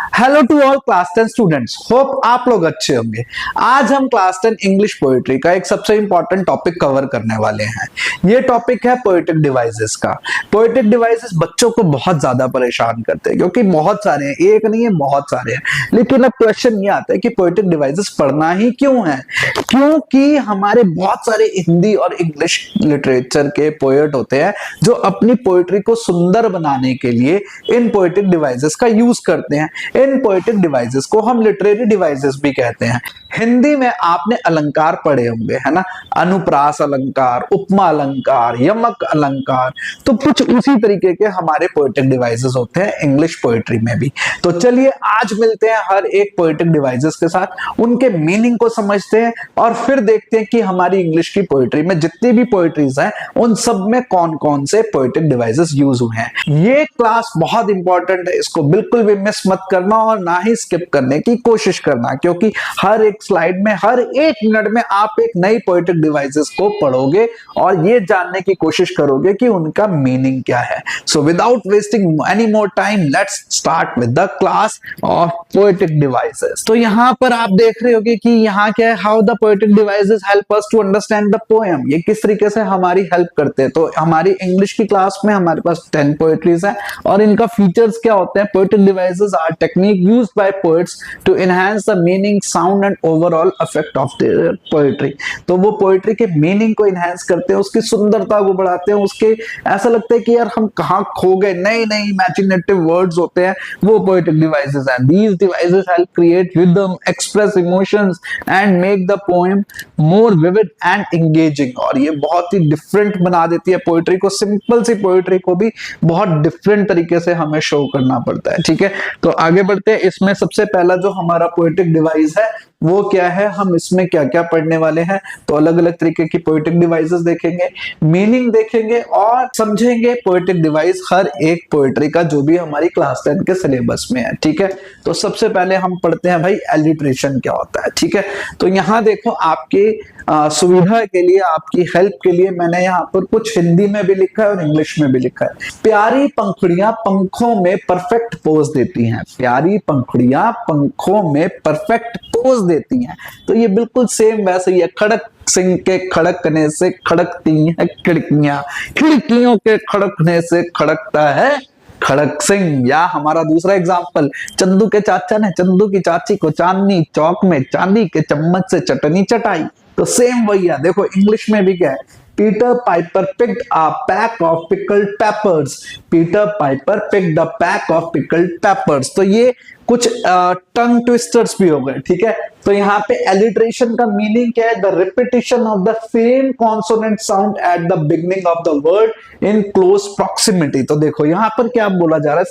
Hello to all class 10 students, hope आप लोग अच्छे होंगे। आज हम क्लास 10 इंग्लिश पोएट्री का एक सबसे इंपॉर्टेंट टॉपिक कवर करने वाले हैं। ये टॉपिक है पोएटिक डिवाइसेस का। पोएटिक डिवाइसेस बच्चों को बहुत ज्यादा परेशान करते हैं क्योंकि बहुत सारे हैं, एक नहीं है बहुत सारे हैं। लेकिन अब क्वेश्चन ये आता है कि पोएटिक डिवाइसेस पढ़ना ही क्यों है? क्योंकि हमारे बहुत सारे हिंदी और इंग्लिश लिटरेचर के पोएट होते हैं जो अपनी पोएट्री को सुंदर बनाने के लिए इन पोएटिक डिवाइसेस का यूज करते हैं। इन पोएटिक डिवाइसेस को हम लिटरेरी डिवाइसेस भी कहते हैं। हिंदी में आपने अलंकार पढ़े होंगे, है ना? अनुप्रास अलंकार, उपमा अलंकार, यमक अलंकार, तो कुछ उसी तरीके के हमारे पोएटिक डिवाइसेस होते हैं इंग्लिश पोएट्री में भी। तो चलिए आज मिलते हैं हर एक पोएटिक डिवाइसेस के साथ, उनके मीनिंग को समझते हैं और फिर देखते हैं कि हमारी इंग्लिश की पोएट्री में जितनी भी पोएट्रीज हैं उन सब में कौन कौन से पोएटिक डिवाइसेस यूज हुए हैं। ये क्लास बहुत इंपॉर्टेंट है, इसको बिल्कुल भी मिस मत करना और ना ही स्किप करने की कोशिश करना, क्योंकि हर एक स्लाइड में हर एक मिनट में आप एक नई पोएटिक डिवाइसेस को पढ़ोगे और ये जानने की कोशिश करोगे कि उनका मीनिंग क्या है। So without wasting any more time, let's start with the class of poetic devices. तो यहाँ पर आप देख रहे होगे कि यहाँ क्या है, how the poetic devices help us to understand the poem. ये किस तरीके से हमारी हेल्प करते हैं। तो हमारी इंग्लिश की क्लास में हमारे पास 10 पोएट्रीज है और इनका फीचर्स क्या होते हैं। Poetic devices are technique used by poets to enhance the meaning, sound and overall effect of their poetry. तो वो पोएट्री के मीनिंग को एनहांस करते हैं, उसकी सुंदरता को बढ़ाते हैं, उसके ऐसा लगता है कि यार हम कहाँ खो गए, नए नए इमेजिनेटिव वर्ड्स होते हैं, वो पोएटिक डिवाइसेस हैं। These devices help create rhythm, express emotions and make the poem more vivid and engaging. और ये बहुत ही डिफरेंट बना देती है पोएट्री को। सिंपल सी पोएट्री को भी बहुत डिफरेंट तरीके से हमें शो करना पड़ता है। ठीक है, तो आगे बढ़ते हैं। इसमें सबसे पहला जो हमारा पोएटिक डिवाइस है वो क्या है, हम इसमें क्या क्या पढ़ने वाले हैं। तो अलग अलग तरीके की पोएटिक डिवाइसेस देखेंगे, मीनिंग देखेंगे और समझेंगे पोएटिक डिवाइस हर एक पोएट्री का जो भी हमारी क्लास 10 के सिलेबस में है। ठीक है, तो सबसे पहले हम पढ़ते हैं भाई एलिट्रेशन क्या होता है। ठीक है, तो यहाँ देखो आपकी सुविधा के लिए, आपकी हेल्प के लिए मैंने यहाँ पर कुछ हिंदी में भी लिखा है और इंग्लिश में भी लिखा है। प्यारी पंखुड़ियां पंखों में परफेक्ट पोज देती हैं। प्यारी पंखुड़ियां पंखों में परफेक्ट पोज देती हैं। तो ये बिल्कुल सेम वैसे ही है। खड़क सिंह के खड़कने से खड़कती हैं खिड़कियां, खिड़कियों के खड़कने से खड़कता है खड़क सिंह। या हमारा दूसरा एग्जाम्पल, चंदू के चाचा ने चंदू की चाची को चांदनी चौक में चांदी के चम्मच से चटनी चटाई। तो सेम वही है। देखो इंग्लिश में भी क्या है, Peter Piper picked a pack of pickled papers. Peter Piper picked a pack of pickled papers. तो ये कुछ टंग ट्विस्टर्स भी हो गए। ठीक है, तो यहाँ पे एलिट्रेशन का मीनिंग क्या है, the repetition of the same consonant sound at the beginning of the word in close proximity. तो देखो यहाँ पर क्या बोला जा रहा है,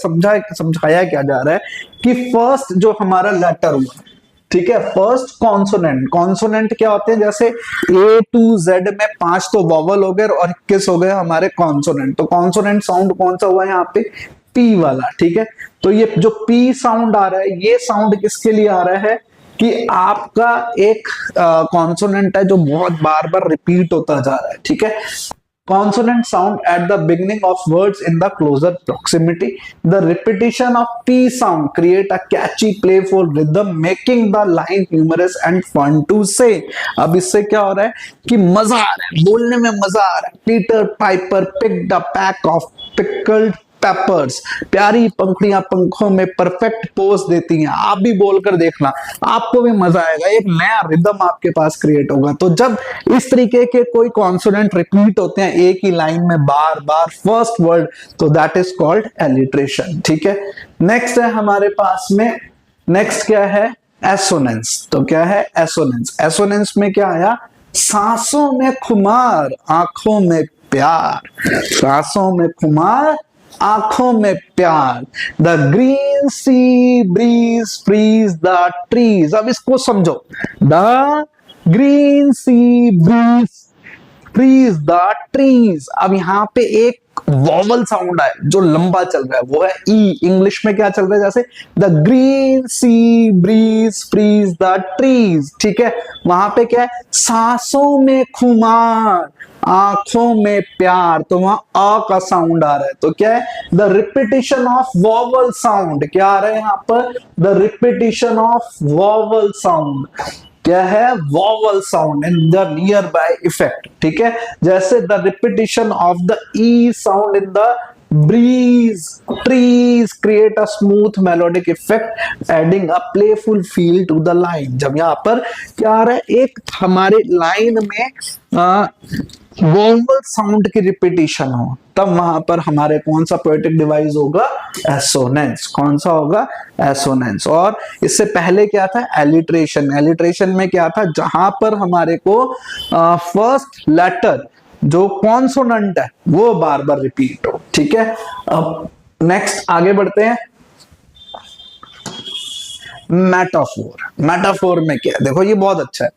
समझाया क्या जा रहा है कि फर्स्ट जो हमारा लेटर हुआ, ठीक है, फर्स्ट कॉन्सोनेंट। कॉन्सोनेंट क्या होते हैं, जैसे ए टू जेड में 5 तो वॉवल हो गए और 21 हो गए हमारे कॉन्सोनेंट। तो कॉन्सोनेंट साउंड कौन सा हुआ यहाँ पे, पी वाला। ठीक है, तो ये जो पी साउंड आ रहा है, ये साउंड किसके लिए आ रहा है कि आपका एक कॉन्सोनेंट है जो बहुत बार बार रिपीट होता जा रहा है। ठीक है, consonant sound at the beginning of words in the closer proximity. The repetition of p sound create a catchy playful rhythm making the line humorous and fun to say. अब इससे क्या हो रहा है कि मजा आ रहा है, बोलने में मजा आ रहा है। Peter Piper picked a pack of pickled papers. प्यारी पंखुड़ियां पंखों में परफेक्ट पोज देती हैं। आप भी बोलकर देखना, आपको भी मजा आएगा, एक नया रिदम आपके पास क्रिएट होगा। तो जब इस तरीके के कोई कॉन्सोनेंट रिपीट होते हैं एक ही लाइन में बार बार फर्स्ट वर्ड, तो दैट इज कॉल्ड एलिट्रेशन। ठीक है, नेक्स्ट है हमारे पास में, नेक्स्ट क्या है, एसोनेंस। तो क्या है एसोनेंस? एसोनेंस में क्या आया, सांसों में खुमार आंखों में प्यार। सांसों में खुमार आंखों में प्यार। The green sea breeze freeze the trees. अब इसको समझो, the green sea breeze freeze the trees. अब यहाँ पे एक वॉवल साउंड है जो लंबा चल रहा है, वो है ई। इंग्लिश में क्या चल रहा है, जैसे the green sea breeze freeze the trees. ठीक है, वहां पे क्या है, सांसों में खुमार आंखों में प्यार, तो वहां अ का साउंड आ रहा है, तो क्या है, the repetition of vowel sound, क्या आ रहा है यहाँ पर, the repetition of vowel sound, क्या है, vowel sound in the near by effect, ठीक है, जैसे the repetition of the E sound in the breeze, trees create a smooth melodic effect adding a playful feel to the line। जब यहाँ पर क्या आ रहा है, एक हमारे लाइन में वोवल साउंड की रिपीटिशन हो, तब वहां पर हमारे कौन सा पोएटिक डिवाइस होगा, एसोनेंस। कौन सा होगा, एसोनेंस। और इससे पहले क्या था, एलिट्रेशन। एलिट्रेशन में क्या था, जहां पर हमारे को फर्स्ट लेटर जो कॉन्सोनेंट है वो बार बार रिपीट हो, ठीक है। अब नेक्स्ट आगे बढ़ते हैं, मेटाफोर। मेटाफोर में क्या है, देखो ये बहुत अच्छा है,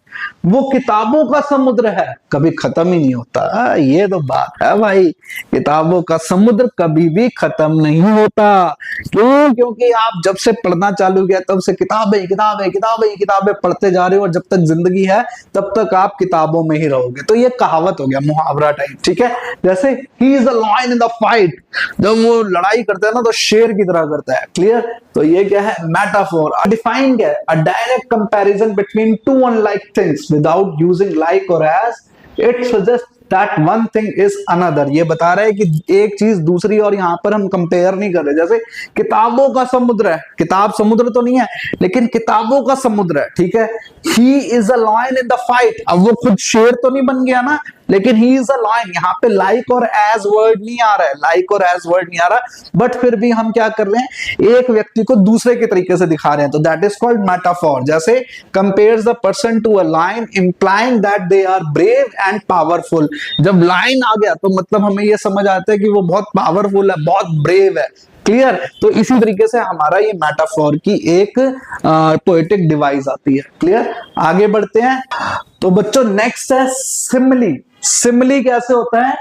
वो किताबों का समुद्र है, कभी खत्म ही नहीं होता। ये तो बात है भाई, किताबों का समुद्र कभी भी खत्म नहीं होता। क्यों? क्योंकि आप जब से पढ़ना चालू किया तब से किताबें किताबें किताबें किताबें पढ़ते जा रहे हो, और जब तक जिंदगी है तब तक आप किताबों में ही रहोगे। तो ये कहावत हो गया, मुहावरा टाइप, ठीक है। जैसे he is a lion in the fight, जब वो लड़ाई करता है ना तो शेर की तरह करता है, क्लियर। तो ये क्या है, मेटाफोर। डिफाइन क्या है, a direct comparison between two unlike things without using like और as, it suggest that one thing is another. ये बता रहा है कि एक चीज दूसरी, और यहां पर हम कंपेयर नहीं कर रहे। जैसे किताबों का समुद्र है, किताब समुद्र तो नहीं है लेकिन किताबों का समुद्र है, ठीक है। He is a lion in the fight, अब वो खुद शेर तो नहीं बन गया ना, लेकिन ही इज अ लायन। यहाँ पे लाइक और एज वर्ड नहीं आ रहा है, लाइक और एज वर्ड नहीं आ रहा, बट फिर भी हम क्या कर रहे हैं, एक व्यक्ति को दूसरे के तरीके से दिखा रहे हैं, तो दैट इज कॉल्ड मेटाफोर। जैसे compares the person to a lion implying that they are brave and powerful. जब लाइन आ गया तो मतलब हमें यह समझ आता है कि वो बहुत पावरफुल है, बहुत ब्रेव है, क्लियर। तो इसी तरीके से हमारा ये मेटाफोर की एक पोएटिक डिवाइस आती है, क्लियर। आगे बढ़ते हैं, तो बच्चों नेक्स्ट है सिमिली। सिमिली कैसे होता है,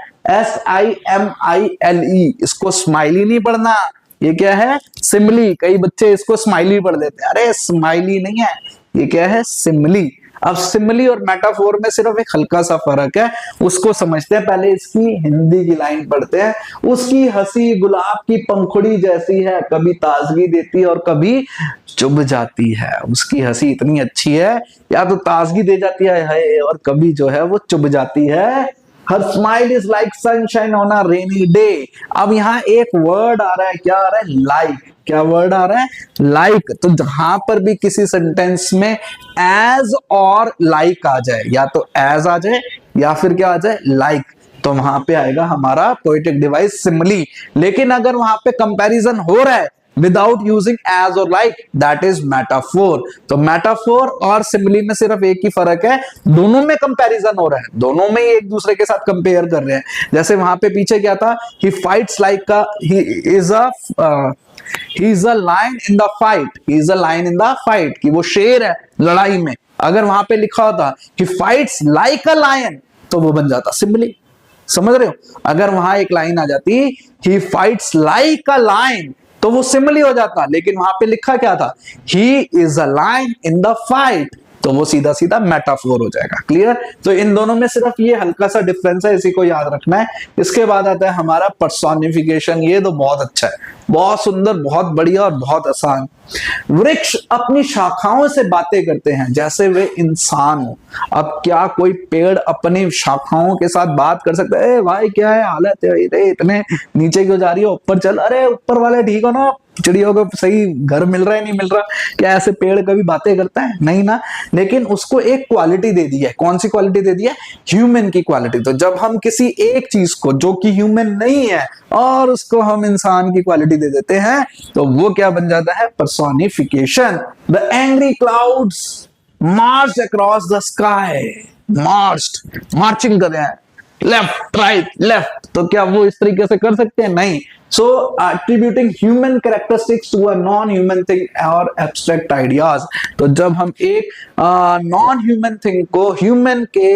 SIMILE, इसको स्माइली नहीं पढ़ना, ये क्या है, सिमिली। कई बच्चे इसको स्माइली पढ़ देते हैं, अरे स्माइली नहीं है, ये क्या है, सिमिली। अब सिमिली और मेटाफोर में सिर्फ एक हल्का सा फर्क है, उसको समझते हैं। पहले इसकी हिंदी की लाइन पढ़ते हैं। उसकी हंसी गुलाब की पंखुड़ी जैसी है, कभी ताजगी देती है और कभी चुभ जाती है। उसकी हंसी इतनी अच्छी है, या तो ताजगी दे जाती है और कभी जो है वो चुभ जाती है। Her smile is like sunshine on a rainy day. अब यहाँ एक वर्ड आ रहा है, क्या आ रहा है, लाइक। क्या वर्ड आ रहा है, लाइक। तो जहां पर भी किसी सेंटेंस में एज और लाइक आ जाए, या तो एज आ जाए या फिर क्या आ जाए, लाइक, तो वहां पे आएगा हमारा पोएटिक डिवाइस सिमिली। लेकिन अगर वहां पे कंपैरिजन हो रहा है विदाउट यूजिंग एज और लाइक, दैट इज मेटाफोर। तो मेटाफोर और सिमिली में सिर्फ एक ही फर्क है, दोनों में कंपैरिजन हो रहा है, दोनों में एक दूसरे के साथ कंपेयर कर रहे हैं। जैसे वहां पे पीछे क्या था, ही फाइट्स लाइक का, he is a lion in the fight, he is a lion in the fight, कि वो शेर है लड़ाई में। अगर वहां पे लिखा होता he fights like a lion, तो वो बन जाता सिमिली। समझ रहे हो, अगर वहां एक लाइन आ जाती he fights like a lion, तो वो सिमिली हो जाता। लेकिन वहां पे लिखा क्या था, he is a lion in the fight, तो वो सीधा सीधा मेटाफोर हो जाएगा, क्लियर। तो इन दोनों में सिर्फ ये हल्का सा डिफरेंस है, इसी को याद रखना है। इसके बाद आता है हमारा पर्सोनिफिकेशन। ये तो बहुत अच्छा है, बहुत सुंदर, बहुत बढ़िया और बहुत आसान। वृक्ष अपनी शाखाओं से बातें करते हैं जैसे वे इंसान हो। अब क्या कोई पेड़ अपनी शाखाओं के साथ बात कर सकता है, ए भाई क्या है हालत है, इतने नीचे क्यों जा रही हो, ऊपर चल, अरे ऊपर वाले ठीक हो ना, चिड़ियों को सही घर मिल रहा है नहीं मिल रहा, क्या ऐसे पेड़ कभी बातें करता है, नहीं ना। लेकिन उसको एक क्वालिटी दे दी है, कौन सी क्वालिटी दे दी है, ह्यूमन की क्वालिटी। तो जब हम किसी एक चीज को जो कि ह्यूमन नहीं है और उसको हम इंसान की क्वालिटी दे देते हैं, तो वो क्या बन जाता है, personification. The angry clouds March across the sky, marching कर रहे हैं लेफ्ट राइट लेफ्ट, तो क्या वो इस तरीके से कर सकते हैं, नहीं। So attributing human characteristics to a non-human thing or abstract ideas, तो जब हम एक non-human thing को human के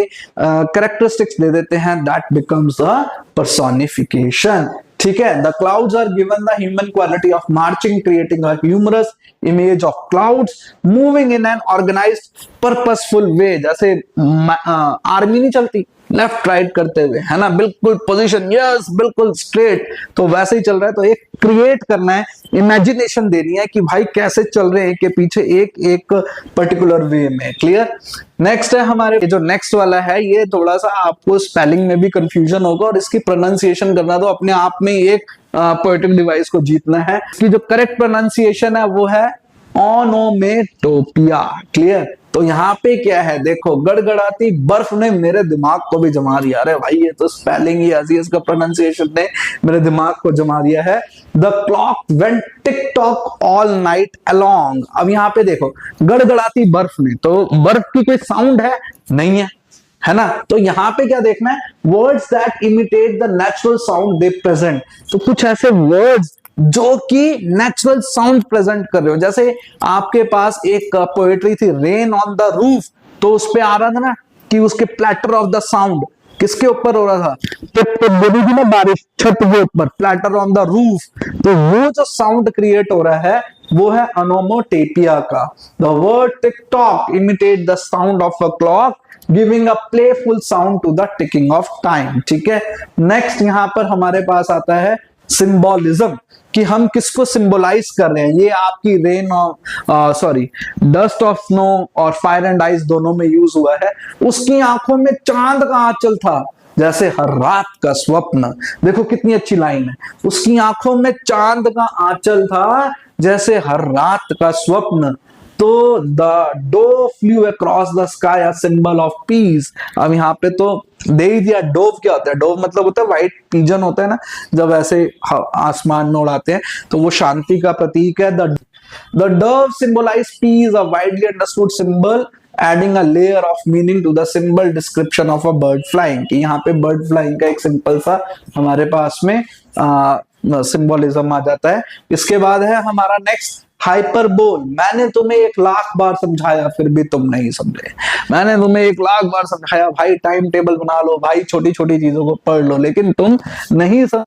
characteristics दे देते हैं, that becomes a personification, ठीक है। The clouds are given the human quality of marching, creating a humorous image of clouds moving in an organized purposeful way। जैसे आर्मी नहीं चलती, लेफ्ट राइट करते हुए, है ना, बिल्कुल पोजीशन, यस बिल्कुल स्ट्रेट, तो वैसे ही चल रहा है। तो एक क्रिएट करना है, इमेजिनेशन देनी है कि भाई कैसे चल रहे हैं के पीछे एक एक पर्टिकुलर वे में। क्लियर। नेक्स्ट है हमारे जो नेक्स्ट वाला है, ये थोड़ा सा आपको स्पेलिंग में भी कंफ्यूजन होगा और इसकी प्रोनाउंसिएशन करना तो अपने आप में एक पोएटिक डिवाइस को जीतना है। इसकी जो करेक्ट प्रोनाउंसिएशन है वो है ओनोमेटोपिया। क्लियर। तो यहाँ पे क्या है, देखो, गड़गड़ाती बर्फ ने मेरे दिमाग को भी जमा दिया। अरे भाई ये तो स्पेलिंग ही ऐसी है, इसका प्रोनाउंसिएशन ने मेरे दिमाग को जमा दिया है। The clock went tick tock all night along. अब यहाँ पे देखो, गड़गड़ाती बर्फ ने, तो बर्फ की कोई साउंड नहीं है ना। तो यहाँ पे क्या देखना है, words that imitate the natural sound they present. तो कुछ ऐसे वर्ड्स जो कि नेचुरल साउंड प्रेजेंट कर रहे हो। जैसे आपके पास एक पोएट्री थी, रेन ऑन द रूफ, तो उस पे आ रहा था ना कि उसके प्लैटर ऑफ द साउंड किसके ऊपर हो रहा था, तो ना बारिश छत के ऊपर, प्लैटर ऑन द रूफ। तो वो जो साउंड क्रिएट हो रहा है वो है ओनोमेटोपिया का। The word tick tock imitate the sound of a clock giving a playful sound to the ticking of time. ठीक है। नेक्स्ट यहां पर हमारे पास आता है सिंबोलिज्म, कि हम किसको सिंबलाइज कर रहे हैं। ये आपकी रेन और डस्ट ऑफ स्नो और फायर एंड आइस दोनों में यूज हुआ है। उसकी आंखों में चांद का आंचल था जैसे हर रात का स्वप्न। देखो कितनी अच्छी लाइन है, उसकी आंखों में चांद का आंचल था जैसे हर रात का स्वप्न। तो the dove flu across the sky a symbol of peace. अब यहाँ पे तो दे ही दिया। डोव क्या होता है, डोव मतलब होता है व्हाइट पिजन होता है ना, जब ऐसे आसमान में उड़ाते हैं, तो वो शांति का प्रतीक है। The dove symbolise peace, a widely understood symbol adding a layer of meaning to the symbol description of a bird flying. कि यहाँ पे बर्ड फ्लाइंग का एक सिंपल सा हमारे पास में सिंबोलिज्म आ जाता है। इसके बाद है हमारा नेक्स्ट हाइपरबोल। मैंने तुम्हें 1,00,000 बार समझाया फिर भी तुम नहीं समझे। मैंने तुम्हें 1,00,000 बार समझाया भाई, टाइम टेबल बना लो भाई, छोटी छोटी चीजों को पढ़ लो, लेकिन तुम नहीं समझ।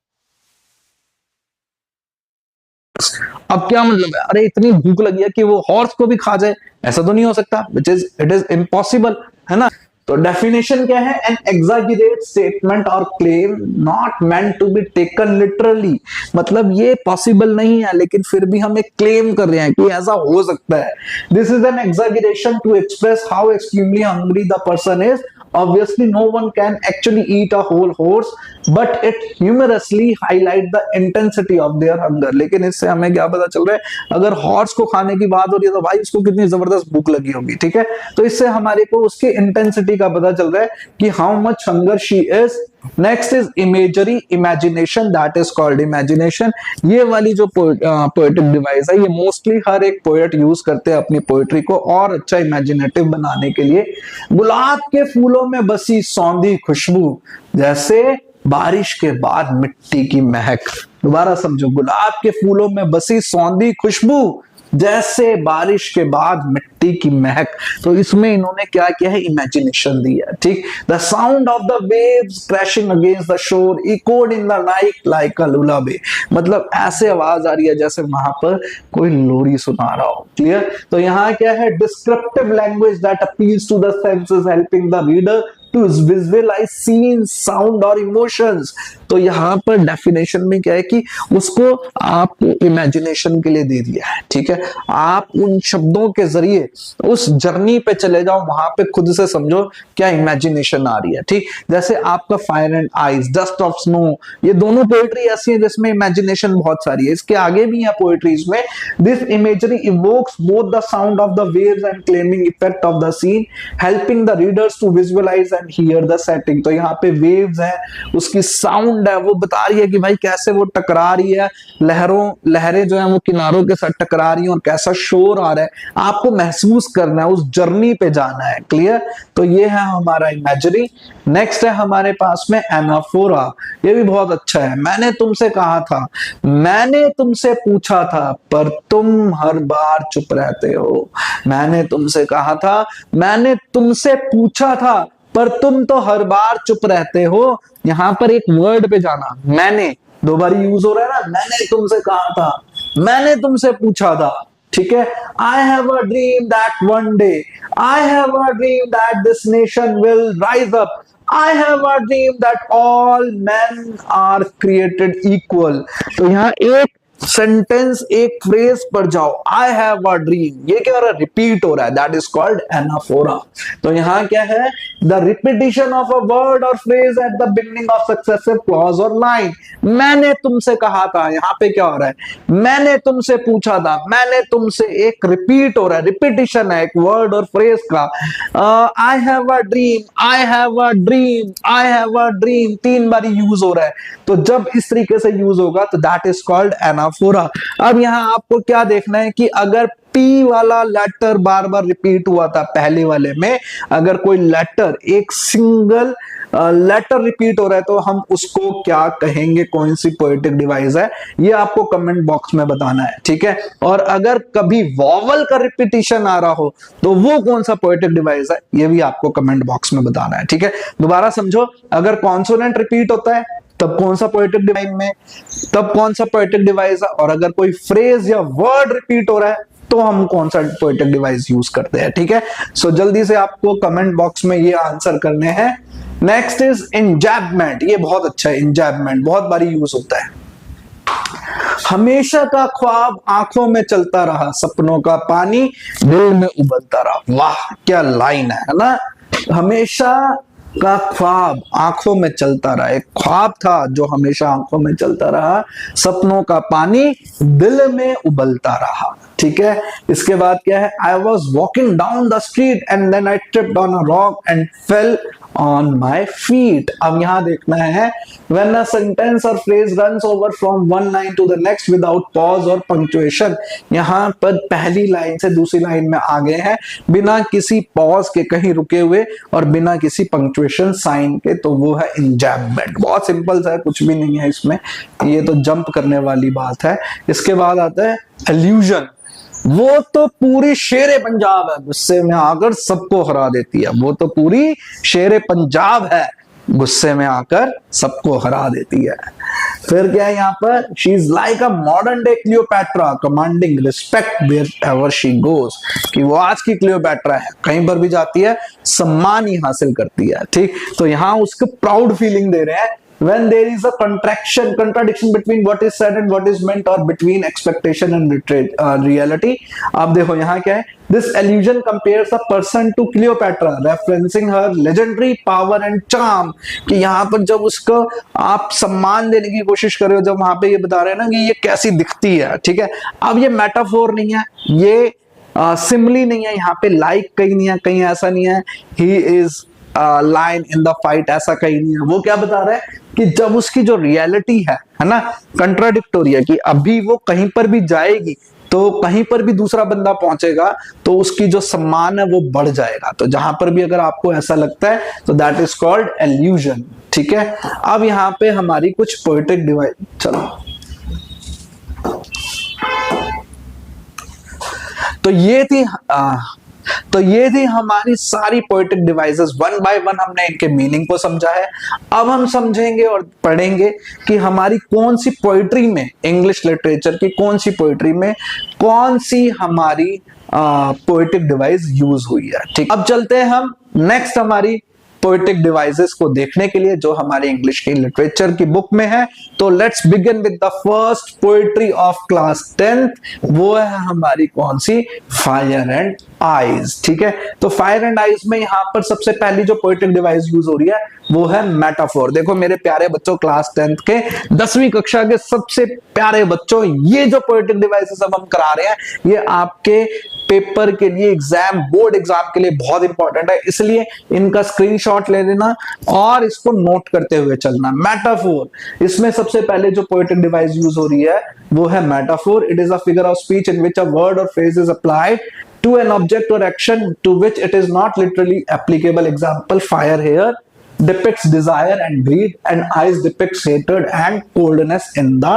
अब क्या मतलब है, अरे इतनी भूख लगी है कि वो हॉर्स को भी खा जाए, ऐसा तो नहीं हो सकता, इट इज इम्पॉसिबल, है ना। तो डेफिनेशन क्या है, एन एग्जैगरेट स्टेटमेंट और claim not meant to be taken literally. मतलब ये पॉसिबल नहीं है लेकिन फिर भी हम एक क्लेम कर रहे हैं कि ऐसा हो सकता है। This is an exaggeration to express how extremely hungry the person is. Obviously, no one can actually eat a whole horse, but it humorously highlight the intensity of their hunger. लेकिन इससे हमें क्या पता चल रहा है, अगर हॉर्स को खाने की बात हो रही है तो भाई उसको कितनी जबरदस्त भूख लगी होगी। ठीक है। तो इससे हमारे को उसकी इंटेंसिटी का पता चल रहा है कि how much hunger she is. Next is imagery imagination, that is called imagination. ये वाली जो पोएटिक डिवाइस है, ये मोस्टली हर एक पोएट यूज करते हैं अपनी पोएट्री को और अच्छा इमेजिनेटिव बनाने के लिए। गुलाब के फूलों में बसी सौंधी खुशबू जैसे बारिश के बाद मिट्टी की महक। दोबारा समझो, गुलाब के फूलों में बसी सौंधी खुशबू जैसे बारिश के बाद मिट्टी की महक। तो इसमें इन्होंने क्या किया है, इमेजिनेशन दिया। ठीक। The sound of the waves crashing against the shore echoed in the night like a lullaby. मतलब ऐसे आवाज आ रही है जैसे वहां पर कोई लोरी सुना रहा हो। क्लियर। तो यहाँ क्या है, descriptive language that appeals to the senses helping the reader to visualise scene sound और इमोशंस। तो यहाँ पर डेफिनेशन में क्या है कि उसको आप इमेजिनेशन के लिए दे दिया है। ठीक है। आप उन शब्दों के जरिए उस जर्नी पे चले जाओ, वहां पे खुद से समझो क्या इमेजिनेशन आ रही है। ठीक। जैसे आपका fire and ice, dust of snow, ये दोनों पोएट्री ऐसी है जिसमें इमेजिनेशन बहुत सारी है। इसके आगे भी है पोएट्रीज में। This imagery evokes both the sound of the waves and calming effect of the scene helping the readers to visualise and hear the setting. तो यहाँ पे वेव्स है, उसकी साउंड है, वो बता रही है कि भाई कैसे वो टकरा रही है, लहरें जो है वो किनारों के साथ टकरा रही हैं और कैसा शोर आ रहा है, आपको महसूस करना है, उस जर्नी पे जाना है। क्लियर। तो ये है हमारा इमेजरी। नेक्स्ट है हमारे पास में एनाफोरा। ये भी बहुत अच्छा है। मैंने तुमसे कहा था, मैंने तुमसे पूछा था, पर तुम हर बार चुप रहते हो। मैंने तुमसे कहा था, मैंने तुमसे पूछा था, पर तुम तो हर बार चुप रहते हो। यहां पर एक वर्ड पे जाना, मैंने दो बार यूज हो रहा है ना, मैंने तुमसे कहा था, मैंने तुमसे पूछा था। ठीक है। I have a dream that one day, I have a dream that this nation will rise up, I have a dream that all man are created equal. तो यहां एक सेंटेंस, एक फ्रेज पर जाओ, आई हैव अ ड्रीम, ये क्या हो रहा है, रिपीट हो रहा है, दैट इज कॉल्ड एनाफोरा। तो यहां क्या है, the repetition of a word और phrase at the beginning of successive clause और लाइन। मैंने तुमसे कहा था, यहां पे क्या हो रहा है, मैंने तुमसे पूछा था, मैंने तुमसे, एक रिपीट हो रहा है, रिपीटिशन है एक वर्ड और फ्रेज का। आई have a dream, I have a dream, I have a dream 3 bar use हो रहा है। तो जब इस तरीके से यूज होगा तो दैट इज कॉल्ड एनाफोरा। अब यहां आपको क्या देखना है कि अगर पी वाला लेटर बार बार रिपीट हुआ था पहले वाले में, अगर कोई लेटर, एक सिंगल लेटर रिपीट हो रहा है, तो हम उसको क्या कहेंगे, कौन सी पोएटिक डिवाइस है, ये आपको कमेंट बॉक्स में बताना है, ठीक है। और अगर कभी वॉवल का रिपीटिशन आ रहा हो तो वो कौन सा पोएटिक डिवाइस है, ये भी आपको कमेंट बॉक्स में बताना है, ठीक है। दोबारा समझो, अगर कॉन्सोनेंट रिपीट होता है तब कौन सा पोएटिक डिवाइस में, तब कौन सा पोएटिक डिवाइस है, और अगर कोई फ्रेज या वर्ड रिपीट हो रहा है तो हम कौन सा पोएटिक डिवाइस यूज करते हैं, ठीक है। सो जल्दी से आपको कमेंट बॉक्स में ये आंसर करने हैं। Next is enjambment. ये बहुत अच्छा है, इंजैबमेंट बहुत बारी यूज होता है। हमेशा का ख्वाब आंखों में चलता रहा, सपनों का पानी दिल में उबलता रहा। वाह क्या लाइन है ना। हमेशा का ख्वाब आंखों में चलता रहा, एक ख्वाब था जो हमेशा आंखों में चलता रहा, सपनों का पानी दिल में उबलता रहा, ठीक है। इसके बाद क्या है, I was walking down the street and then I tripped on a rock and fell on my feet। अब यहां देखना है, when a sentence or phrase runs over from one line to the next without pause or punctuation। यहां पर पहली line से दूसरी line में आ गए हैं बिना किसी पॉज के, कहीं रुके हुए और बिना किसी पंक्चुएशन साइन के, तो वो है इंजैबमेंट। बहुत सिंपल सा है, कुछ भी नहीं है इसमें, ये तो जंप करने वाली बात है। इसके बाद आता है एल्यूजन। वो तो पूरी शेरे पंजाब है, गुस्से में आकर सबको हरा देती है। वो तो पूरी शेरे पंजाब है, गुस्से में आकर सबको हरा देती है। फिर क्या है यहाँ पर, she is like a modern day Cleopatra commanding respect wherever she goes. कि वो आज की क्लियोपैट्रा है, कहीं पर भी जाती है सम्मान ही हासिल करती है, ठीक। तो यहाँ उसको प्राउड फीलिंग दे रहे हैं। When there is a contradiction between what is said and what is meant, or between expectation and reality। आप देखो यहाँ क्या है, this allusion compares a person to Cleopatra, referencing her legendary power and charm। कि यहाँ पर जब उसको आप सम्मान देने की कोशिश कर रहे हो, जब वहां पे ये बता रहे हैं ना कि ये कैसी दिखती है, ठीक है। अब ये मेटाफोर नहीं है, ये सिमली नहीं है, यहाँ पे लाइक कहीं नहीं है, कहीं ऐसा नहीं है he is line in the fight, ऐसा कहीं नहीं है। वो क्या बता रहा है कि जब उसकी जो रियलिटी है ना, कंट्राडिक्टोरी है, कि अभी वो कहीं पर भी जाएगी तो कहीं पर भी दूसरा बंदा पहुंचेगा तो उसकी जो सम्मान है वो बढ़ जाएगा। तो जहां पर भी अगर आपको ऐसा लगता है तो दैट इज कॉल्ड एल्यूजन, ठीक है। अब यहाँ पे हमारी कुछ पोएटिक डिवाइस, चलो तो ये थी हमारी सारी poetic devices. One by one हमने इनके मीनिंग को समझा है। अब हम समझेंगे और पढ़ेंगे कि हमारी कौन सी पोएट्री में, इंग्लिश लिटरेचर की कौन सी पोएट्री में कौन सी हमारी पोएटिक डिवाइस यूज हुई है, ठीक। अब चलते हैं हम नेक्स्ट हमारी पोएटिक डिवाइसेस को देखने के लिए जो हमारी इंग्लिश की लिटरेचर की बुक में है। तो let's begin with the first poetry of class 10th। वो है हमारी कौन सी, फायर एंड आइज, ठीक है। तो फायर एंड आइज में यहाँ पर सबसे पहली जो पोएटिक डिवाइस यूज हो रही है वो है मेटाफोर। देखो मेरे प्यारे बच्चों, क्लास 10th के 10वीं कक्षा के सबसे प्यारे बच्चों, ये जो पोएटिक डिवाइसेस अब हम करा रहे हैं ये आपके पेपर के लिए, एग्जाम, बोर्ड एग्जाम के लिए बहुत इंपॉर्टेंट है, इसलिए इनका स्क्रीनशॉट ले लेना और इसको नोट करते हुए चलना। मेटाफोर, इसमें सबसे पहले जो पोएटिक डिवाइस यूज हो रही है वो है metaphor. It is a figure of speech in which a word और phrase is applied to an object or action to which it is not literally applicable। Example, fire here depicts desire and greed and ice depicts hatred and coldness in the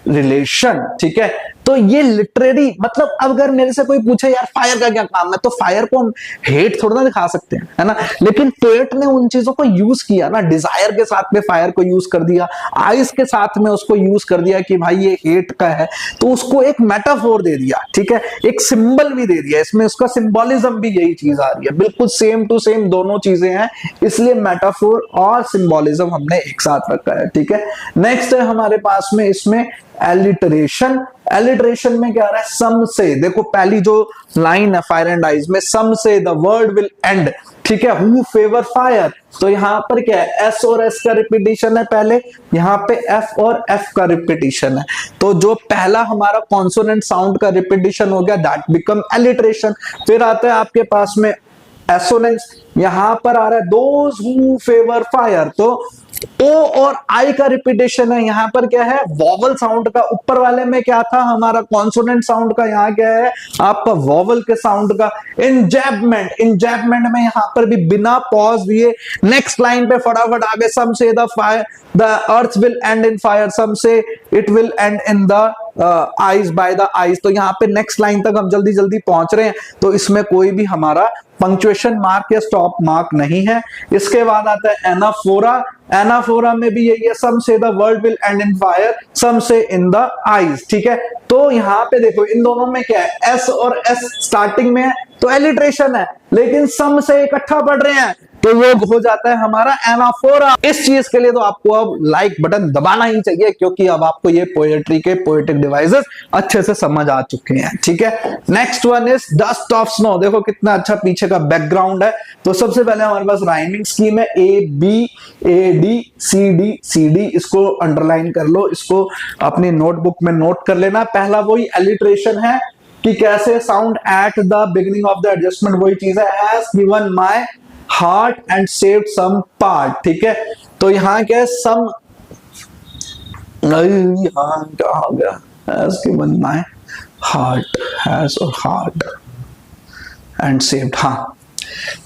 relation, ठीक है। तो ये literary मतलब अगर मेरे से कोई पूछे यार फायर का क्या काम है, तो फायर को हम हेट थोड़ा ना दिखा सकते हैं, है ना। लेकिन पोएट ने उन चीजों को यूज किया ना, डिजायर के साथ में फायर को यूज कर दिया, आइस के साथ में उसको यूज कर दिया कि भाई ये हेट का है, तो उसको एक मेटाफोर दे दिया, ठीक है, एक सिंबल भी दे दिया, इसमें उसका सिंबोलिज्म भी यही चीज आ रही है, बिल्कुल सेम टू सेम दोनों चीजें हैं, इसलिए मेटाफोर और सिंबोलिज्म हमने एक साथ रखा है, ठीक है। नेक्स्ट है हमारे पास में इसमें एलिटरेशन। एलिटरेशन में क्या आ रहा है, सम से, देखो पहली जो लाइन है फायर एंड आइज में, सम say the world will and, ठीक है, हु फेवर फायर, तो यहां पर क्या है, एस और एस का रिपीटिशन है पहले, यहां पे एफ और एफ का रिपीटिशन है, तो जो पहला हमारा कॉन्सोनेंट साउंड का रिपीटिशन हो गया दैट बिकम एलिटरेशन। फिर आता है आपके पास में एसोनेंस, यहां पर आ रहा है दोज हु फेवर फायर, तो ओ और आई का रिपीटेशन है, यहां पर क्या है, वॉवल साउंड का, ऊपर वाले में क्या था हमारा कॉन्सोनेंट साउंड का, यहां क्या है आपका वॉवल के साउंड का। इंजैबमेंट, इंजैबमेंट में यहां पर भी बिना पॉज दिए नेक्स्ट लाइन पे फटाफट आगे, some say the fire the earth will end in fire, some say it will end in the ice by the ice, तो यहाँ पे नेक्स्ट लाइन तक हम जल्दी जल्दी पहुंच रहे हैं, तो इसमें कोई भी हमारा पंक्चुएशन मार्क या स्टॉप मार्क नहीं है। इसके बाद आता है एनाफोरा। एनाफोरा में भी यही है, some say the world will end in fire, some say in the eyes, ठीक है। तो यहाँ पे देखो इन दोनों में क्या है, एस और एस स्टार्टिंग में है तो एलिट्रेशन है, लेकिन सम से इकट्ठा पढ़ रहे हैं तो वो हो जाता है हमारा एनाफोरा। इस चीज के लिए तो आपको अब लाइक बटन दबाना ही चाहिए, क्योंकि अब आपको ये पोएट्री के पोएटिक डिवाइसेस अच्छे से समझ आ चुके हैं, ठीक है। Next one is dust of snow. देखो कितना अच्छा पीछे का बैकग्राउंड है। तो सबसे पहले हमारे पास राइमिंग स्कीम है, A B A D C D C D, इसको अंडरलाइन कर लो, इसको अपनी नोटबुक में नोट कर लेना। पहला वही एलिट्रेशन है कि कैसे sound at the beginning of the adjustment, वही चीज है, has given my heart and saved some part, ठीक है। तो यहां क्या है, सम, यहां क्या हो गया, has given my heart, has और हार्ट एंड सेव्ड, हाँ।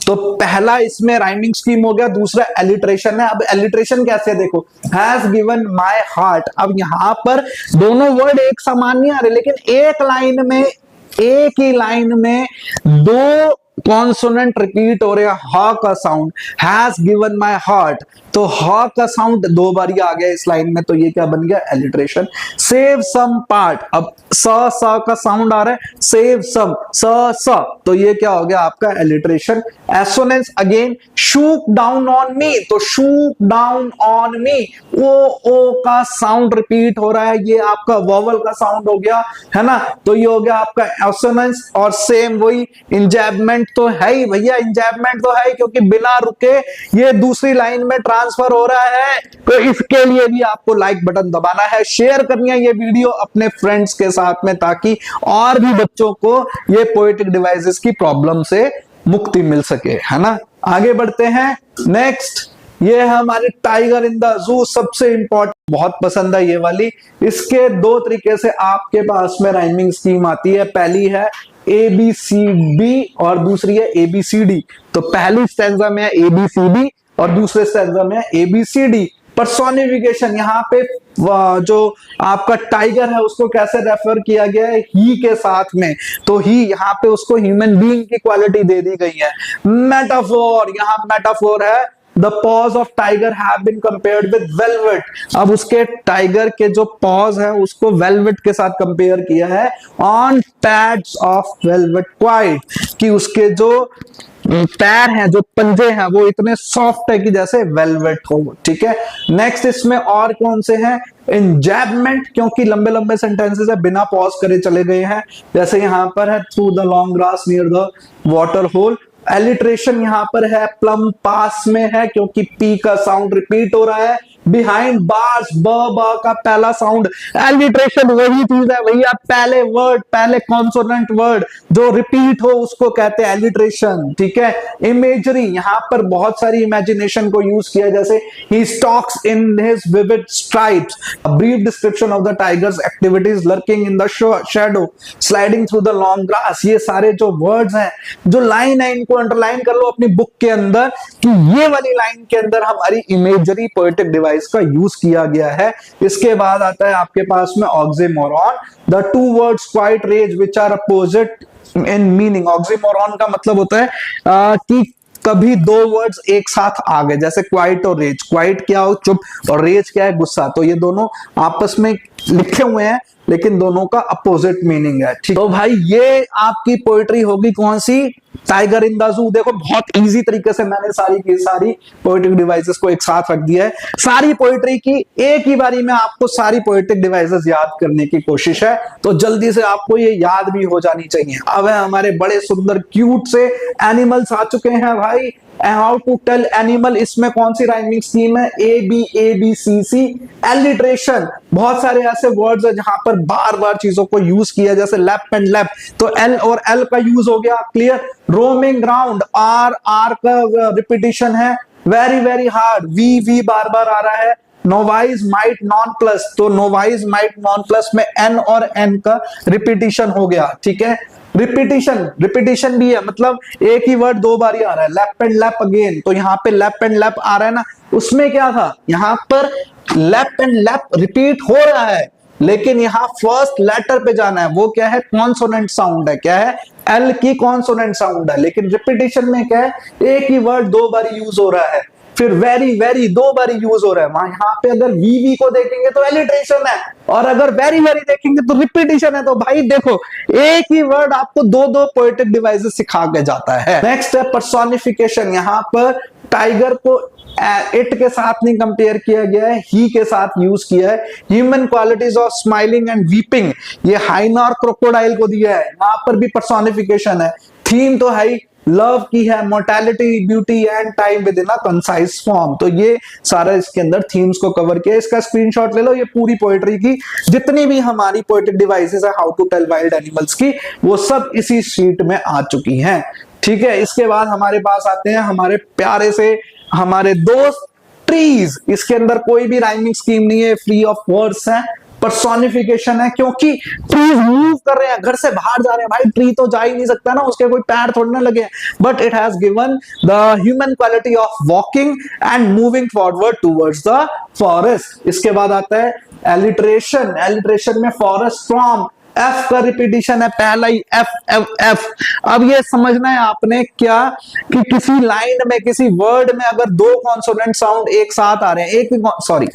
तो पहला इसमें राइमिंग स्कीम हो गया, दूसरा एलिट्रेशन है। अब एलिट्रेशन कैसे है, देखो, हैज गिवन माय हार्ट, अब यहां पर दोनों वर्ड एक समान नहीं आ रहे, लेकिन एक लाइन में, एक ही लाइन में दो कॉन्सोनेंट रिपीट हो रहे हैं, हा का sound, has given my heart, तो हा का साउंड दो बार आ गया इस लाइन में, तो ये क्या बन गया, एलिट्रेशन। सेव सम पार्ट, अब सा का साउंड आ रहा है, सेव सम, सा, तो ये क्या हो गया आपका alliteration. Assonance again, shook down on me, तो शूक डाउन ऑन मी, ओ का साउंड रिपीट हो रहा है, ये आपका वॉवल का साउंड हो गया, है ना, तो ये हो गया आपका एसोनेंस। और सेम वही इंजैबमेंट तो है ही भैया, इंजैबमेंट तो है, क्योंकि बिना रुके ये दूसरी लाइन में ट्रांसफर हो रहा है, तो इसके लिए भी आपको लाइक बटन दबाना है, शेयर करनी है ये वीडियो अपने फ्रेंड्स के साथ में, ताकि और भी बच्चों को ये पोएटिक डिवाइसेस की प्रॉब्लम से मुक्ति मिल सके, है ना। आगे बढ़ते हैं। नेक्स्ट ये है हमारे टाइगर इन द जू, सबसे इंपॉर्टेंट, बहुत पसंद है ये वाली। इसके दो तरीके से आपके पास में राइमिंग स्कीम आती है, पहली है ए बी सी डी और दूसरी है ए बी सी डी। तो पहली स्टैंजा में है ए बी सी डी और दूसरे स्टैंजा में है A B C D. Personification, यहाँ पे जो आपका टाइगर है उसको कैसे रेफर किया गया है, ही के साथ में, तो ही यहाँ पे उसको ह्यूमन बीइंग की क्वालिटी दे दी गई है। मेटाफोर, यहाँ मेटाफोर है, The paws of tiger have been compared with velvet। अब उसके टाइगर के जो पॉज है उसको वेलवेट के साथ कंपेयर किया है, on pads of velvet quite, कि उसके जो पैर हैं, जो पंजे हैं, वो इतने सॉफ्ट है कि जैसे वेलवेट हो, ठीक है। नेक्स्ट इसमें और कौन से हैं, इंजैबमेंट, क्योंकि लंबे लंबे सेंटेंसेस है, बिना पॉज करे चले गए हैं, जैसे यहाँ पर है through the long grass near the water hole. Alliteration यहाँ पर है, प्लम पास में है, क्योंकि पी का साउंड रिपीट हो रहा है। बिहाइंड बार्स, ब का पहला साउंड, एलिट्रेशन वही चीज है भैया, पहले वर्ड, पहले कॉन्सोनेंट वर्ड जो रिपीट हो उसको कहते हैं एलिट्रेशन, ठीक है। इमेजरी, यहाँ पर बहुत सारी इमेजिनेशन को यूज किया, जैसे ही stalks in his vivid stripes, brief description of the tiger's activities lurking in the shadow, sliding through the long grass. ये सारे जो वर्ड्स हैं, जो लाइन है, इनको अंडरलाइन कर लो अपनी बुक के अंदर कि ये वाली लाइन के अंदर हमारी इमेजरी पोएटिक डिवाइस डिवाइस का यूज किया गया है। इसके बाद आता है आपके पास में oxymoron, the two words quite range which are opposite in meaning. Oxymoron का मतलब होता है कि कभी दो वर्ड्स एक साथ आ गए, जैसे क्वाइट और रेज। क्वाइट क्या हो चुप, और रेज क्या है गुस्सा। तो ये दोनों आपस में लिखे हुए हैं लेकिन दोनों का अपोजिट मीनिंग है, ठीक। तो भाई ये आपकी पोएट्री होगी कौन सी, टाइगर इन द जू। देखो बहुत इजी तरीके से मैंने सारी की सारी पोएटिक डिवाइसेस को एक साथ रख दिया है। सारी पोएट्री की एक ही बारी में आपको सारी पोएटिक डिवाइसेस याद करने की कोशिश है, तो जल्दी से आपको ये याद भी हो जानी चाहिए। अब है हमारे बड़े सुंदर क्यूट से एनिमल्स आ चुके हैं भाई। हाउ टू टेल एनिमल, इसमें कौन सी राइमिंग स्कीम है, A B C C. Alliteration, बहुत सारे ऐसे वर्ड्स है जहां पर बार बार चीजों को यूज किया, जैसे लेफ्ट एंड लेफ्ट, तो एल और एल का यूज हो गया, क्लियर। रोमिंग ग्राउंड, आर का रिपीटिशन है। वेरी वेरी हार्ड, वी बार बार आ रहा है। नोवाइज माइट नॉन प्लस, तो नोवाइज माइट नॉन प्लस में एन और एन का रिपीटिशन हो गया, ठीक है। रिपीटिशन भी है, मतलब एक ही वर्ड दो बार ही आ रहा है। लेफ्ट एंड लेफ्ट अगेन, तो यहाँ पे लेफ्ट एंड लेफ्ट आ रहा है ना, उसमें क्या था, यहाँ पर लेफ्ट एंड लेफ्ट रिपीट हो रहा है, लेकिन यहाँ फर्स्ट लेटर पे जाना है। वो क्या है, कॉन्सोनेंट साउंड है, क्या है, एल की कॉन्सोनेंट साउंड है। लेकिन रिपीटिशन में क्या है, एक ही वर्ड दो बार यूज हो रहा है। फिर वेरी वेरी दो बार यूज हो रहा है, वहां यहाँ पे अगर वी को देखेंगे तो एलिट्रेशन है, और अगर वेरी वेरी देखेंगे तो रिपीटिशन है। तो भाई देखो, एक ही वर्ड आपको दो दो पोएटिक डिवाइसेस सिखा के जाता है। नेक्स्ट है पर्सोनिफिकेशन। यहाँ पर टाइगर को इट के साथ नहीं कंपेयर किया गया है, ही के साथ यूज किया है। Human qualities of smiling and weeping, ये हाइना और क्रोकोडाइल को दिया है, यहाँ पर भी पर्सोनिफिकेशन है। थीम तो है लव की है, mortality, beauty and time with in a concise form. तो ये सारा इसके अंदर थीम्स को कवर किया। इसका स्क्रीनशॉट ले लो, ये पूरी पोएट्री की जितनी भी हमारी पोएटिक डिवाइसेस है how to tell wild animals की, वो सब इसी शीट में आ चुकी हैं, ठीक है। इसके बाद हमारे पास आते हैं हमारे प्यारे से हमारे दोस्त ट्रीज। इसके अंदर कोई भी राइमिंग स्कीम नहीं है, फ्री ऑफ वर्ड्स है, पर्सोनिफिकेशन है, क्योंकि ट्रीज मूव कर रहे हैं, घर से बाहर जा रहे हैं। भाई ट्री तो जा ही नहीं सकता ना, उसके कोई पैर थोड़े ना लगे, but it has given the human quality of walking and moving forward towards the forest. इसके बाद आता है एलिट्रेशन। एलिट्रेशन में फॉरेस्ट फ्रॉम, एफ का रिपीटिशन है, पहला ही एफ एफ एफ। अब ये समझना है आपने क्या, कि किसी लाइन में किसी वर्ड में अगर दो कॉन्सोनेंट साउंड एक साथ आ रहे हैं, एक भी सॉरी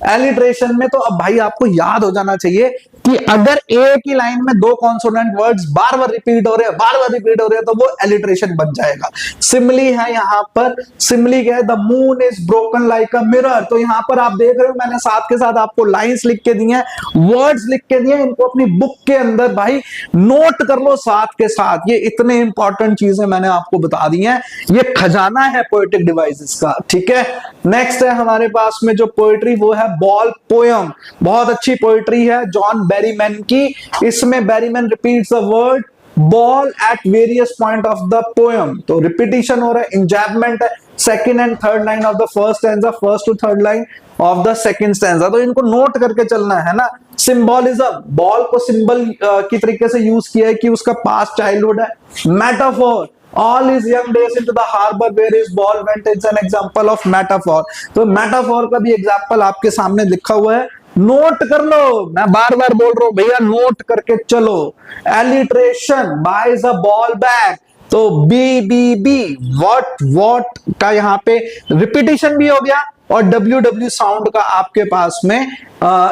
एलिट्रेशन में, तो अब भाई आपको याद हो जाना चाहिए कि अगर एक ही लाइन में दो कॉन्सोनेंट वर्ड्स बार बार रिपीट हो रहे हैं, बार बार रिपीट हो रहे हैं, तो वो एलिट्रेशन बन जाएगा। सिमली है यहाँ पर, सिमली क्या है, the moon is broken like a mirror. तो यहाँ पर आप देख रहे हो मैंने साथ के साथ आपको लाइंस लिख के दी हैं, वर्ड्स लिख के दिए, इनको अपनी बुक के अंदर भाई नोट कर लो साथ के साथ। ये इतने इंपॉर्टेंट चीजें मैंने आपको बता दी हैं, ये खजाना है पोएटिक डिवाइसेस का, ठीक है। नेक्स्ट है हमारे पास में जो पोएट्री, वो है बॉल पोयम। बहुत अच्छी पोएट्री है जॉन बेरीमैन की। इसमें Berryman repeats the word ball at various point of the poem. तो रिपीटिशन हो रहा है, इंजैबमेंट है, second and third line of the first stanza, first to third line of the second stanza. तो इनको note करके चलना है ना। सिंबोलिज्म, बॉल को सिंबल की तरीके से यूज किया है कि उसका पास्ट चाइल्डहुड है। Metaphor, all his young days into the harbor where his ball went, is an example of metaphor। तो मेटाफोर का भी एग्जाम्पल आपके सामने लिखा हुआ है, नोट कर लो। मैं बार बार बोल रहा हूं भैया, नोट करके चलो। Alliteration, buys a ball back, तो बी बी बी, वॉट का यहाँ पे रिपीटिशन भी हो गया, और डब्ल्यू डब्ल्यू साउंड का आपके पास में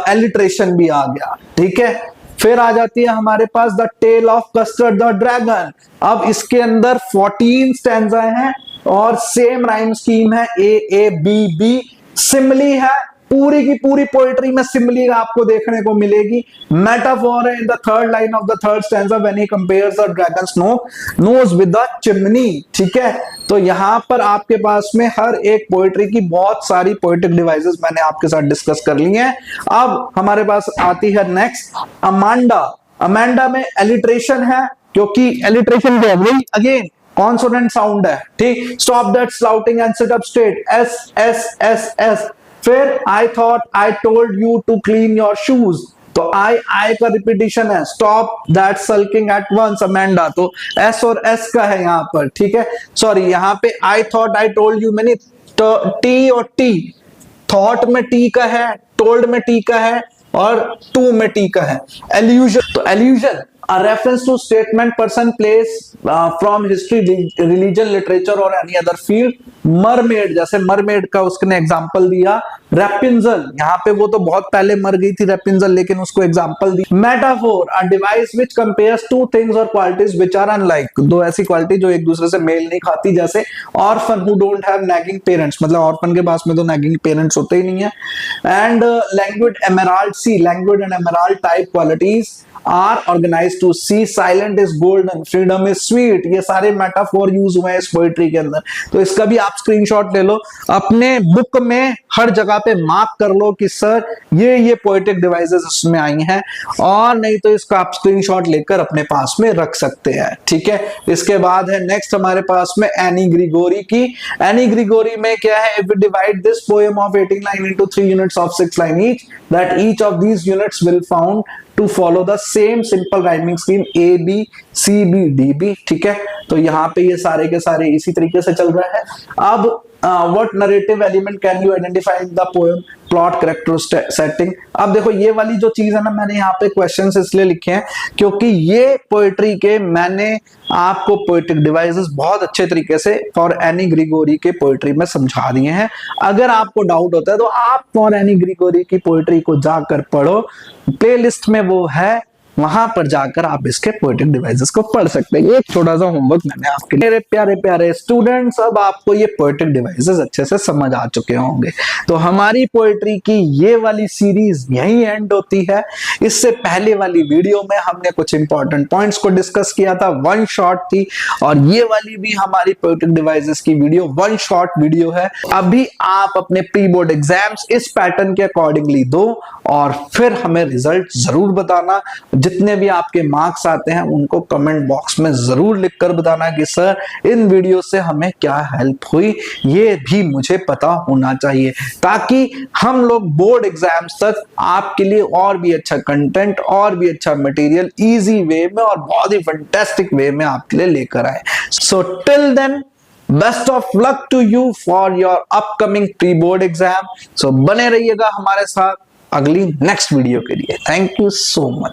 एलिट्रेशन भी आ गया, ठीक है। फिर आ जाती है हमारे पास the tale of Custard the dragon. अब इसके अंदर 14 स्टैंजा हैं और सेम राइम स्कीम है, ए बी बी। सिमली है, पूरी की पूरी पोएट्री में सिमली आपको देखने को मिलेगी। मेटाफोर है in the third line of the third stanza when he compares the dragon's nose with the chimney, ठीक है। तो यहां पर आपके पास में हर एक पोएट्री की बहुत सारी पोएटिक डिवाइसेस मैंने आपके साथ डिस्कस कर ली हैं। अब हमारे पास आती है नेक्स्ट अमांडा। अमांडा में एलिट्रेशन है, क्योंकि एलिट्रेशन क्या है, अगेन कॉन्सोनेंट साउंड है, ठीक। Stop that slouching and sit up straight, S S S S. फिर I thought I told you to clean your shoes, तो आई का रिपीटिशन है। Stop that sulking at once Amanda, तो एस और S का है यहाँ पर, ठीक है। सॉरी, यहाँ पे I thought I told you, मैंने टी और टी थॉट में टी का है, टोल्ड में टी का है और टू में टी का है। एल्यूजन, तो एल्यूजन a reference to statement person place from history, religion, literature or any other field। Mermaid, जैसे मरमेड का उसने एग्जांपल दिया। रेपिंजल, यहाँ पे वो तो बहुत पहले मर गई थी रेपिंजल, लेकिन उसको example the. Metaphor, a device which compares two things और क्वालिटीज विच आर अनलाइक, दो ऐसी क्वालिटी जो एक दूसरे से मेल नहीं खाती, जैसे orphan who don't have nagging parents, मतलब ऑर्फन के पास में तो नैगिंग पेरेंट्स होते ही नहीं है। And language emerald, C language and emerald type qualities are organized to see silent is golden, freedom is sweet। ये सारे मेटाफोर यूज हुए हैं इस पोएट्री के अंदर। तो इसका भी आप स्क्रीनशॉट ले लो, अपने बुक में हर जगह पे मार्क कर लो कि सर ये पोएटिक डिवाइसेस इसमें आई हैं, और नहीं तो इसका आप स्क्रीनशॉट लेकर अपने पास में रख सकते हैं। ठीक है, इसके बाद है नेक्स्ट हमारे पास में एनी ग्रिगोरी की। एनी ग्रिगोरी में क्या है, if we divide this poem of 18 line into 3 units of 6 line each, that each of these units will found to follow the same simple rhyming scheme A B C B D B. ठीक है, तो यहाँ पे ये सारे के सारे इसी तरीके से चल रहा है। अब what narrative element can you identify in the poem, plot, character, setting. अब देखो ये वाली जो चीज है ना, मैंने यहाँ पे क्वेश्चंस इसलिए लिखे हैं क्योंकि ये पोएट्री के मैंने आपको पोएटिक डिवाइसेस बहुत अच्छे तरीके से फॉर एनी ग्रिगोरी के पोएट्री में समझा दिए हैं। अगर आपको डाउट होता है तो आप फॉर एनी ग्रिगोरी की पोएट्री को जाकर पढ़ो, प्लेलिस्ट में वो है, वहां पर जाकर आप इसके पोएटिक डिवाइसेस को पढ़ सकते हैं। एक छोटा सा होमवर्क मैंने आपके लिए। मेरे प्यारे प्यारे स्टूडेंट्स, अब आपको ये पोएटिक डिवाइसेस अच्छे से समझ आ चुके होंगे। तो हमारी पोएट्री की ये वाली सीरीज यही एंड होती है। इससे पहले वाली वीडियो में हमने कुछ इंपॉर्टेंट पॉइंट्स को डिस्कस किया था, वन शॉट थी, और ये वाली भी हमारी पोएटिक डिवाइसेस की वीडियो वन शॉट वीडियो है। अभी आप अपने प्री बोर्ड एग्जाम्स इस पैटर्न के अकॉर्डिंगली दो और फिर हमें रिजल्ट जरूर बताना। जितने भी आपके मार्क्स आते हैं उनको कमेंट बॉक्स में जरूर लिखकर बताना कि सर इन वीडियो से हमें क्या हेल्प हुई, ये भी मुझे पता होना चाहिए, ताकि हम लोग बोर्ड एग्जाम्स तक आपके लिए और भी अच्छा कंटेंट और भी अच्छा मटेरियल इजी वे में और बहुत ही फैंटास्टिक वे में आपके लिए लेकर आए। So till then, best of luck to you for your upcoming pre board exam. So बने रहिएगा हमारे साथ अगली नेक्स्ट वीडियो के लिए। Thank you so much.